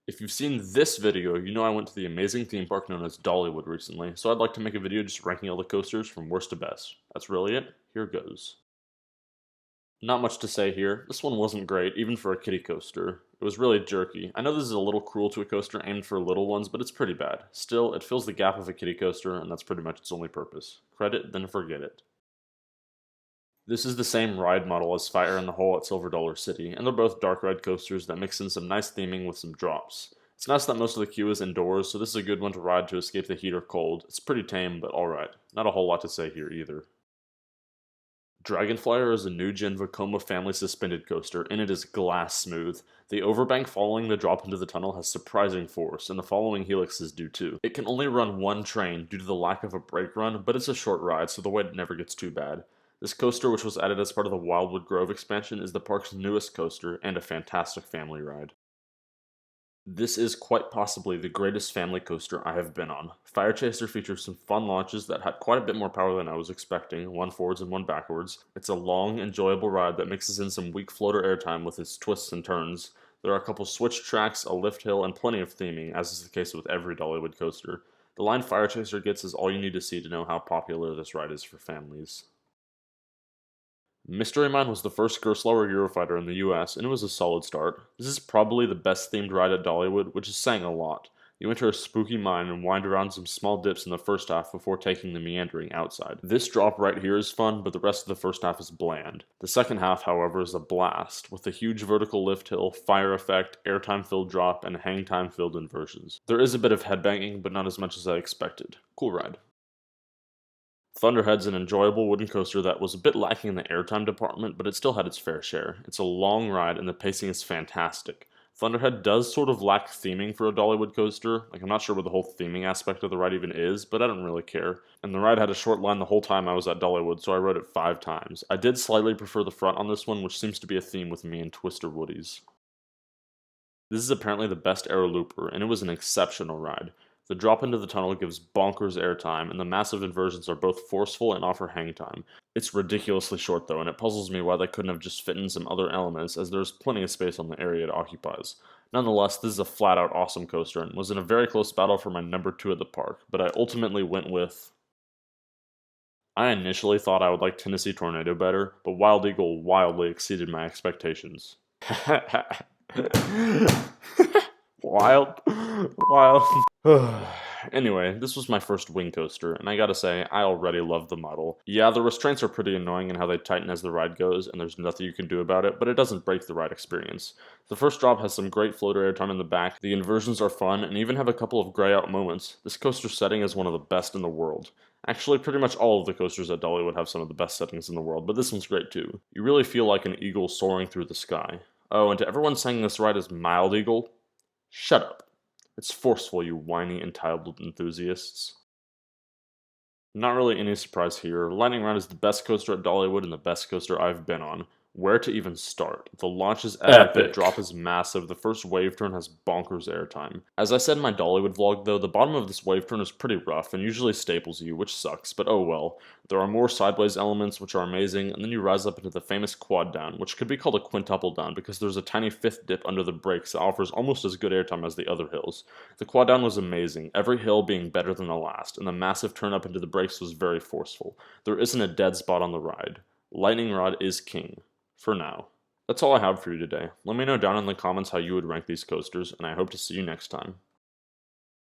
If you've seen this video, you know I went to the amazing theme park known as Dollywood recently, so I'd like to make a video just ranking all the coasters from worst to best. That's really it. Here goes. Not much to say here. This one wasn't great, even for a kiddie coaster. It was really jerky. I know this is a little cruel to a coaster aimed for little ones, but it's pretty bad. Still, it fills the gap of a kiddie coaster, and that's pretty much its only purpose. Credit, then forget it. This is the same ride model as Fire in the Hole at Silver Dollar City, and they're both dark ride coasters that mix in some nice theming with some drops. It's nice that most of the queue is indoors, so this is a good one to ride to escape the heat or cold. It's pretty tame, but alright. Not a whole lot to say here either. Dragonfly is a new gen Vekoma family suspended coaster, and it is glass smooth. The overbank following the drop into the tunnel has surprising force, and the following helixes do too. It can only run one train due to the lack of a brake run, but it's a short ride, so the wait never gets too bad. This coaster, which was added as part of the Wildwood Grove expansion, is the park's newest coaster, and a fantastic family ride. This is quite possibly the greatest family coaster I have been on. Fire Chaser features some fun launches that had quite a bit more power than I was expecting, one forwards and one backwards. It's a long, enjoyable ride that mixes in some weak floater airtime with its twists and turns. There are a couple switch tracks, a lift hill, and plenty of theming, as is the case with every Dollywood coaster. The line Fire Chaser gets is all you need to see to know how popular this ride is for families. Mystery Mine was the first Gerstlauer Eurofighter in the US, and it was a solid start. This is probably the best themed ride at Dollywood, which is saying a lot. You enter a spooky mine and wind around some small dips in the first half before taking the meandering outside. This drop right here is fun, but the rest of the first half is bland. The second half, however, is a blast, with a huge vertical lift hill, fire effect, airtime-filled drop, and hang-time-filled inversions. There is a bit of headbanging, but not as much as I expected. Cool ride. Thunderhead's an enjoyable wooden coaster that was a bit lacking in the airtime department, but it still had its fair share. It's a long ride, and the pacing is fantastic. Thunderhead does sort of lack theming for a Dollywood coaster. I'm not sure what the whole theming aspect of the ride even is, but I don't really care. And the ride had a short line the whole time I was at Dollywood, so I rode it 5 times. I did slightly prefer the front on this one, which seems to be a theme with me and Twister Woodies. This is apparently the best aero looper, and it was an exceptional ride. The drop into the tunnel gives bonkers airtime, and the massive inversions are both forceful and offer hang time. It's ridiculously short though, and it puzzles me why they couldn't have just fit in some other elements, as there's plenty of space on the area it occupies. Nonetheless, this is a flat-out awesome coaster, and was in a very close battle for my number 2 at the park, but I ultimately went with... I initially thought I would like Tennessee Tornado better, but Wild Eagle wildly exceeded my expectations. Wild. Anyway, this was my first wing coaster, and I gotta say, I already love the model. Yeah, the restraints are pretty annoying in how they tighten as the ride goes, and there's nothing you can do about it, but it doesn't break the ride experience. The first drop has some great floater airtime in the back, the inversions are fun, and even have a couple of gray out moments. This coaster setting is one of the best in the world. Actually, pretty much all of the coasters at Dollywood have some of the best settings in the world, but this one's great too. You really feel like an eagle soaring through the sky. Oh, and to everyone saying this ride is Mild Eagle, shut up. It's forceful, you whiny, entitled enthusiasts. Not really any surprise here. Lightning Round is the best coaster at Dollywood and the best coaster I've been on. Where to even start? The launch is epic, the drop is massive, the first wave turn has bonkers airtime. As I said in my Dollywood vlog though, the bottom of this wave turn is pretty rough and usually staples you, which sucks, but oh well. There are more sideways elements which are amazing, and then you rise up into the famous quad down, which could be called a quintuple down because there's a tiny 5th dip under the brakes that offers almost as good airtime as the other hills. The quad down was amazing, every hill being better than the last, and the massive turn up into the brakes was very forceful. There isn't a dead spot on the ride. Lightning Rod is king. For now. That's all I have for you today. Let me know down in the comments how you would rank these coasters, and I hope to see you next time.